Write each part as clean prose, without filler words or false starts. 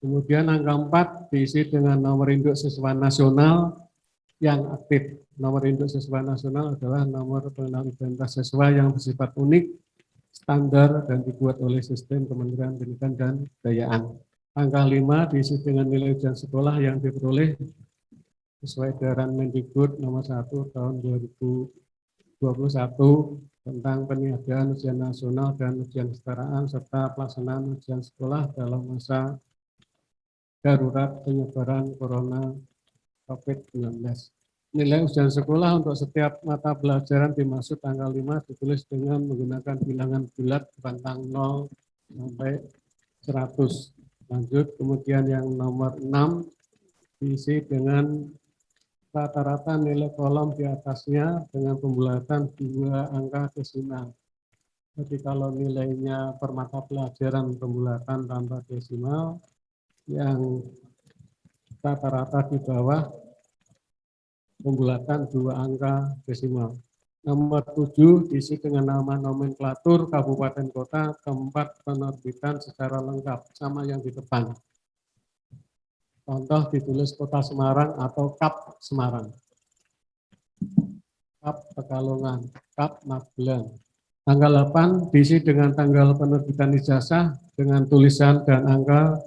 Kemudian angka 4 diisi dengan nomor induk siswa nasional yang aktif. Nomor induk siswa nasional adalah nomor pengenal identitas siswa yang bersifat unik, standar, dan dibuat oleh sistem Kementerian Pendidikan dan Kebudayaan. Angka 5 diisi dengan nilai ujian sekolah yang diperoleh sesuai edaran Mendikbud nomor 1 tahun 2021 tentang peniadaan ujian nasional dan ujian kesetaraan serta pelaksanaan ujian sekolah dalam masa darurat penyebaran corona COVID-19. Nilai ujian sekolah untuk setiap mata pelajaran dimaksud tanggal 5 ditulis dengan menggunakan bilangan bulat bantang 0 sampai 100. Lanjut, kemudian yang nomor 6 diisi dengan rata-rata nilai kolom di atasnya dengan pembulatan 2 angka desimal. Jadi kalau nilainya per mata pelajaran pembulatan tanpa desimal, yang rata-rata di bawah pembulatan 2 angka desimal. Nomor 7 diisi dengan nama nomenklatur kabupaten kota, tempat penerbitan secara lengkap, sama yang di depan. Contoh ditulis Kota Semarang atau KAP Semarang, KAP Pekalongan, KAP Magelang. Tanggal 8 diisi dengan tanggal penerbitan ijazah dengan tulisan dan angka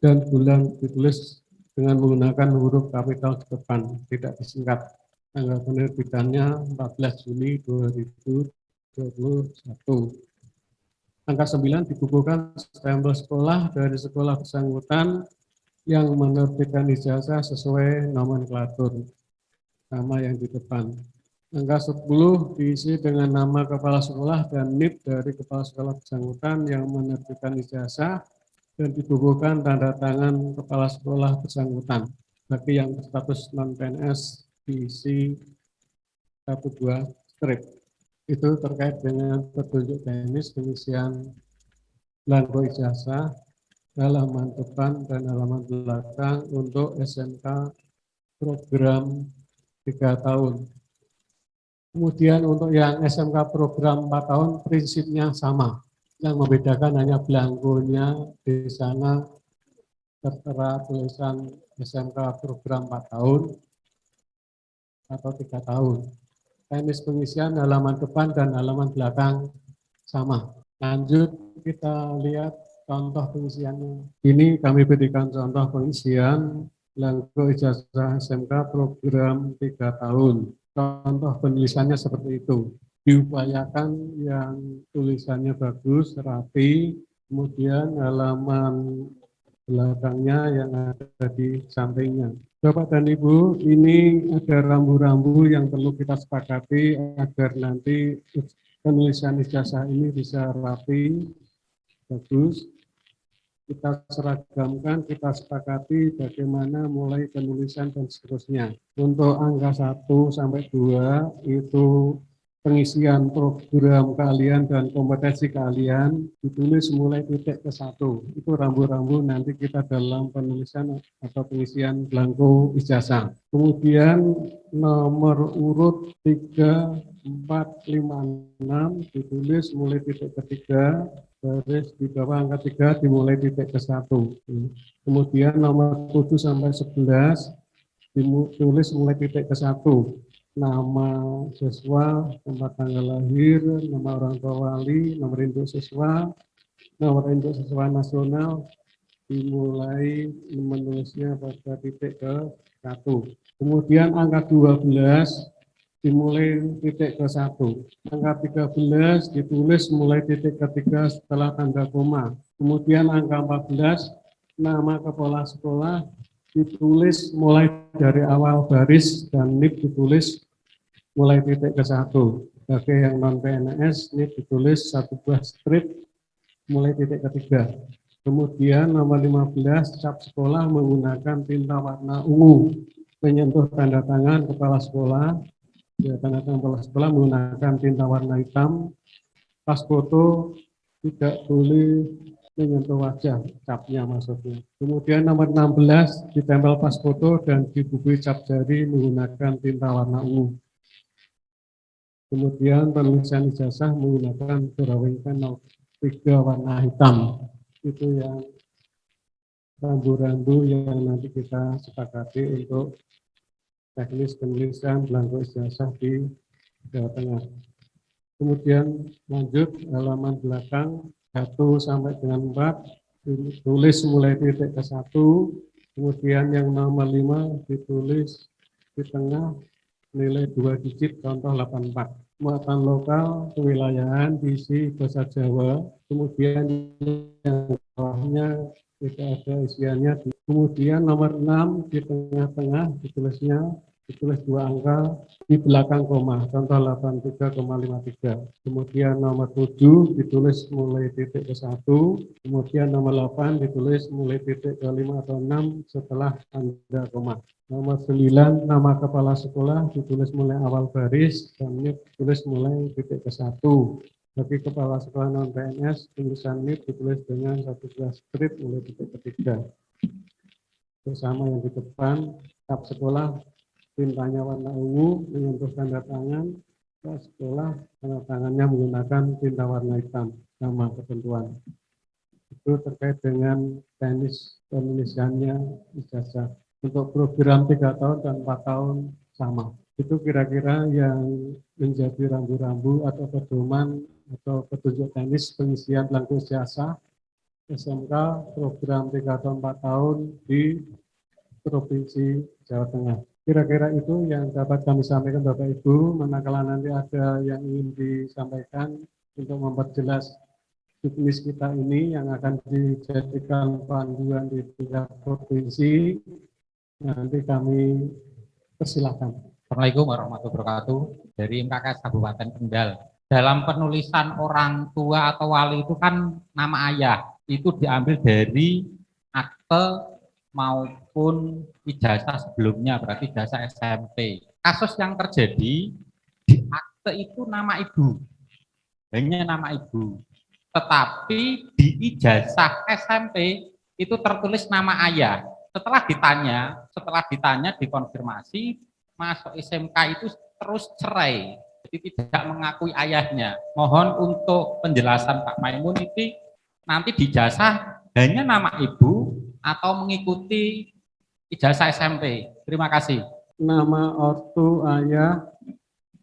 dan bulan ditulis dengan menggunakan huruf kapital di depan, tidak disingkat. Tanggal penerbitannya 14 Juni 2021. Angka 9 dibukukan stempel sekolah dari sekolah bersangkutan yang menerbitkan ijazah sesuai nomenklatur, nama yang di depan. Angka 10 diisi dengan nama kepala sekolah dan NIP dari kepala sekolah bersangkutan yang menerbitkan ijazah dan dibukukan tanda tangan kepala sekolah bersangkutan. Bagi yang status non-PNS diisi 1-2 strip. Itu terkait dengan petunjuk teknis pengisian belangko ijazah, halaman depan dan halaman belakang untuk SMK program 3 tahun. Kemudian untuk yang SMK program 4 tahun prinsipnya sama. Yang membedakan hanya belangkonya di sana tertera tulisan SMK program 4 tahun atau 3 tahun. Teknis pengisian halaman depan dan halaman belakang sama. Lanjut kita lihat contoh pengisiannya. Ini kami berikan contoh pengisian belangko ijazah SMK program 3 tahun. Contoh penulisannya seperti itu. Diupayakan yang tulisannya bagus, rapi, kemudian halaman belakangnya yang ada di sampingnya. Bapak dan Ibu, ini ada rambu-rambu yang perlu kita sepakati agar nanti penulisan ijazah ini bisa rapi, bagus. Kita seragamkan, kita sepakati bagaimana mulai penulisan dan seterusnya. Untuk angka 1 sampai 2 itu pengisian program kalian dan kompetensi kalian ditulis mulai titik ke 1. Itu rambu-rambu nanti kita dalam penulisan atau pengisian belangko ijazah. Kemudian nomor urut 3, 4, 5, 6 ditulis mulai titik ketiga, garis di bawah angka 3 dimulai titik ke 1. Kemudian nomor 7 sampai 11 ditulis mulai titik ke 1. Nama siswa, tempat tanggal lahir, nama orang tua wali, nomor induk siswa nasional dimulai menulisnya pada titik ke 1. Kemudian angka 12 dimulai titik ke 1. Angka 13 ditulis mulai titik ketiga setelah tanda koma. Kemudian angka 14, nama kepala sekolah ditulis mulai dari awal baris dan NIP ditulis mulai titik ke 1. Bagi yang non-PNS, NIP ditulis 1 buah strip mulai titik ketiga. Kemudian nomor 15, cap sekolah menggunakan tinta warna ungu menyentuh tanda tangan kepala sekolah. Ya, tanda tangan kepala sekolah menggunakan tinta warna hitam. Pas foto tidak boleh menyentuh wajah, capnya maksudnya. Kemudian nomor 16 ditempel pas foto dan dibubui cap jari menggunakan tinta warna ungu. Kemudian penulisan ijazah menggunakan drawing pen 3 warna hitam. Itu yang rambu-rambu yang nanti kita sepakati untuk teknis penulisan belangko ijazah di Jawa Tengah. Kemudian lanjut halaman belakang 1 sampai dengan 4 ditulis mulai titik ke 1, kemudian yang nomor 5 ditulis di tengah nilai 2 digit contoh 84. Muatan lokal, kewilayahan, diisi bahasa Jawa, kemudian yang bawahnya tidak ada isiannya. Kemudian nomor 6 di tengah-tengah ditulis 2 angka di belakang koma, contoh 83,53. Kemudian nomor 7 ditulis mulai titik ke 1, kemudian nomor 8 ditulis mulai titik ke 5 atau 6 setelah tanda koma. Nomor 9 nama kepala sekolah ditulis mulai awal baris dan NIP ditulis mulai titik ke 1. Bagi kepala sekolah non PNS, tulisan NIP ditulis dengan 11 strip mulai titik ketiga. Bersama yang di depan, tab sekolah tintanya warna ungu menyentuh tanda tangan, sekolah tanda tangannya menggunakan tinta warna hitam, nama ketentuan. Itu terkait dengan teknis penulisannya ijazah. Untuk program 3 tahun dan 4 tahun sama. Itu kira-kira yang menjadi rambu-rambu atau pedoman atau petunjuk teknis pengisian belangko ijazah SMK program 3 tahun 4 tahun di Provinsi Jawa Tengah. Kira-kira itu yang dapat kami sampaikan Bapak Ibu. Manakala nanti ada yang ingin disampaikan untuk memperjelas juknis kita ini yang akan dijadikan panduan di tingkat provinsi, nanti kami persilahkan. Assalamualaikum warahmatullahi wabarakatuh. Dari MKKS Kabupaten Kendal. Dalam penulisan orang tua atau wali itu kan nama ayah itu diambil dari akte maupun ijazah sebelumnya, berarti ijazah SMP. Kasus yang terjadi di akte itu nama ibu, hanya nama ibu. Tetapi di ijazah SMP itu tertulis nama ayah. Setelah ditanya dikonfirmasi, masuk SMK itu terus cerai, jadi tidak mengakui ayahnya. Mohon untuk penjelasan Pak Maimun itu nanti di ijazah hanya nama ibu atau mengikuti ijazah SMP. Terima kasih. Nama ortu ayah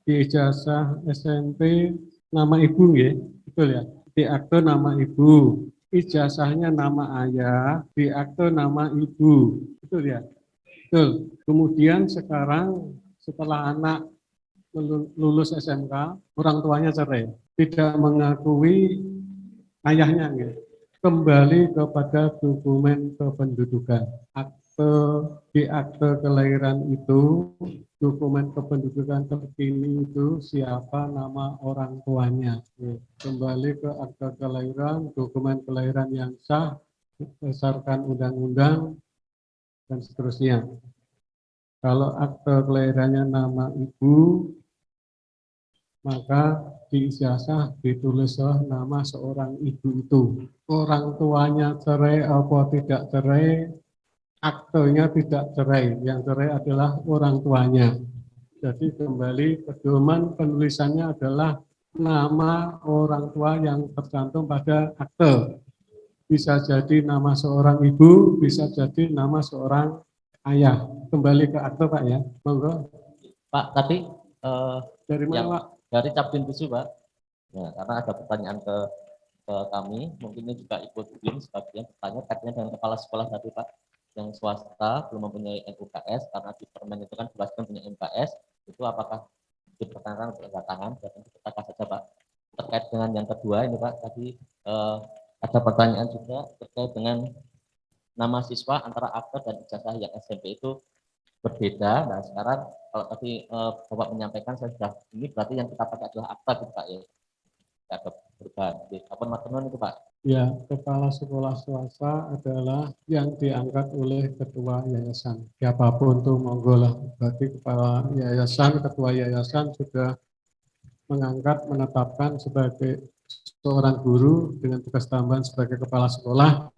di ijazah SMP nama ibu ya, betul ya. Di akte nama ibu, ijazahnya nama ayah, di akte nama ibu, betul ya. Betul. Kemudian sekarang setelah anak lulus SMK, orang tuanya cerai, tidak mengakui ayahnya, ya. Kembali kepada dokumen kependudukan. Di akte kelahiran itu, dokumen kependudukan terkini itu siapa nama orang tuanya. Kembali ke akte kelahiran, dokumen kelahiran yang sah berdasarkan undang-undang dan seterusnya. Kalau akte kelahirannya nama ibu, maka di ijazah ditulis nama seorang ibu itu. Orang tuanya cerai atau tidak cerai, aktenya tidak cerai. Yang cerai adalah orang tuanya. Jadi kembali pedoman penulisannya adalah nama orang tua yang tercantum pada akte. Bisa jadi nama seorang ibu, bisa jadi nama seorang ayah. Kembali ke akte Pak ya. Monggo. Pak, tadi dari mana Pak? Dari Capdim 7 Pak. Ya, karena ada pertanyaan ke kami, mungkin ini juga ikut BIM sebagian bertanya katanya dengan kepala sekolah tadi Pak, yang swasta belum mempunyai NUKS karena di Permen itu kan jelaskan punya MKS, itu apakah diperkenankan untuk kedatangan? Dan kita kasih saja Pak. Terkait dengan yang kedua ini Pak, tadi ada pertanyaan juga terkait dengan nama siswa antara akte dan ijazah yang SMP itu berbeda. Nah sekarang kalau tadi Bapak menyampaikan saya sudah ini berarti yang kita pakai adalah akta gitu Pak ya. Ada perubahan. Apa materi itu Pak? Ya, kepala sekolah swasta adalah yang diangkat oleh ketua yayasan. Siapapun tuh monggo lah. Berarti kepala yayasan, ketua yayasan sudah mengangkat, menetapkan sebagai seorang guru dengan tugas tambahan sebagai kepala sekolah,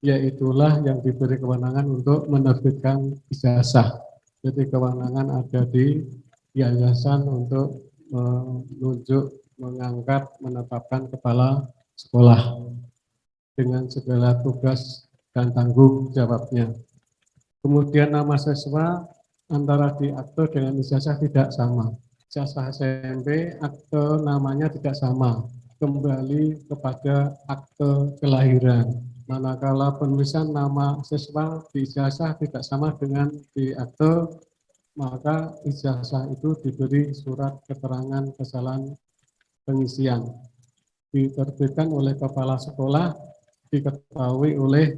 yaitulah yang diberi kewenangan untuk menerbitkan ijazah. Jadi kewenangan ada di yayasan untuk menunjuk, mengangkat, menetapkan kepala sekolah dengan segala tugas dan tanggung jawabnya. Kemudian nama siswa antara di akte dengan ijazah tidak sama. Ijazah SMP, akte namanya tidak sama. Kembali kepada akte kelahiran. Manakala penulisan nama siswa di ijazah tidak sama dengan di akte, maka ijazah itu diberi surat keterangan kesalahan pengisian. Diterbitkan oleh kepala sekolah, diketahui oleh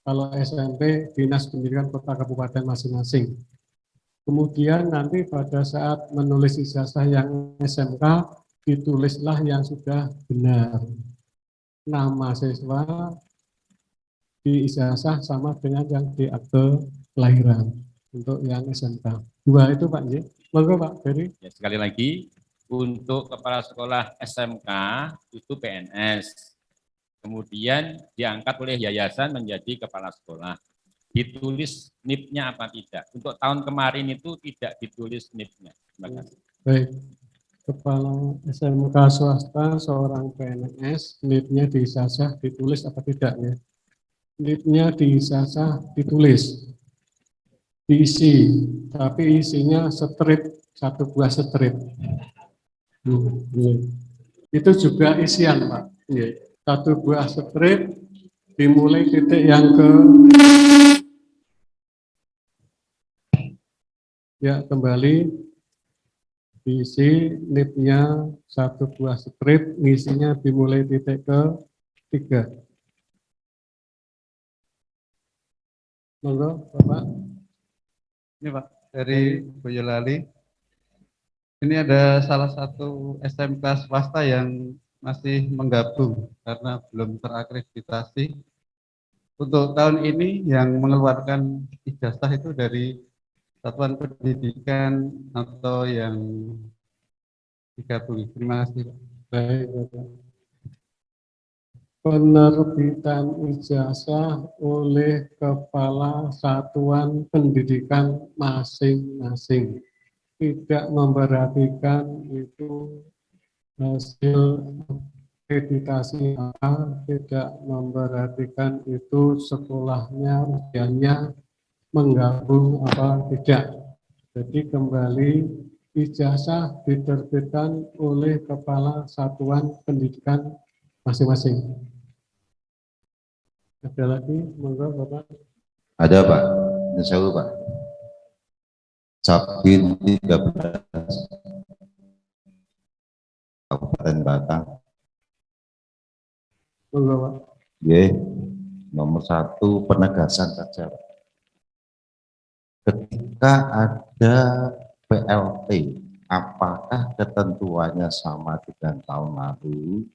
kalau SMP Dinas Pendidikan Kota Kabupaten masing-masing. Kemudian nanti pada saat menulis ijazah yang SMK, ditulislah yang sudah benar. Nama siswa di ijazah sama dengan yang di akte kelahiran untuk yang SMK. Dua itu Pak J. Monggo Pak Ferry. Ya, sekali lagi, untuk kepala sekolah SMK itu PNS. Kemudian diangkat oleh yayasan menjadi kepala sekolah. Ditulis NIP-nya apa tidak? Untuk tahun kemarin itu tidak ditulis NIP-nya. Terima kasih. Baik. Kepala SMK swasta seorang PNS, NIP-nya di ijazah ditulis apa tidak ya? NIP-nya di ijazah ditulis, diisi, tapi isinya strip, satu buah strip. Itu juga isian Pak. Satu buah strip dimulai titik yang ke ya kembali diisi NIP-nya satu buah strip, isinya dimulai titik ke 3. Monggo Bapak. Ini Pak, dari Boyolali. Ini ada salah satu SMK swasta yang masih menggabung karena belum terakreditasi. Untuk tahun ini yang mengeluarkan ijazah itu dari satuan pendidikan atau yang digabung. Terima kasih Pak. Baik, Bapak. Penerbitan ijazah oleh kepala satuan pendidikan masing-masing. Tidak memperhatikan itu hasil akreditasi apa, tidak memperhatikan itu sekolahnya, ujiannya menggabung apa tidak. Jadi kembali ijazah diterbitkan oleh kepala satuan pendidikan masing-masing. Ada lagi, monggo Bapak. Ada Pak, insya Allah Pak. Sabin 13 Kabupaten Batang. Monggo Pak. Ye, nomor 1 penegasan saja. Ketika ada PLT, apakah ketentuannya sama dengan tahun lalu?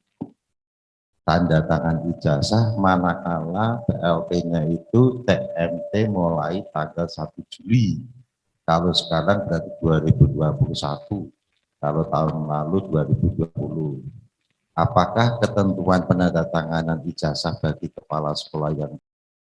Tanda tangan ijazah manakala PLT-nya itu TMT mulai tanggal 1 Juli. Kalau sekarang berarti 2021. Kalau tahun lalu 2020. Apakah ketentuan penandatanganan ijazah bagi kepala sekolah yang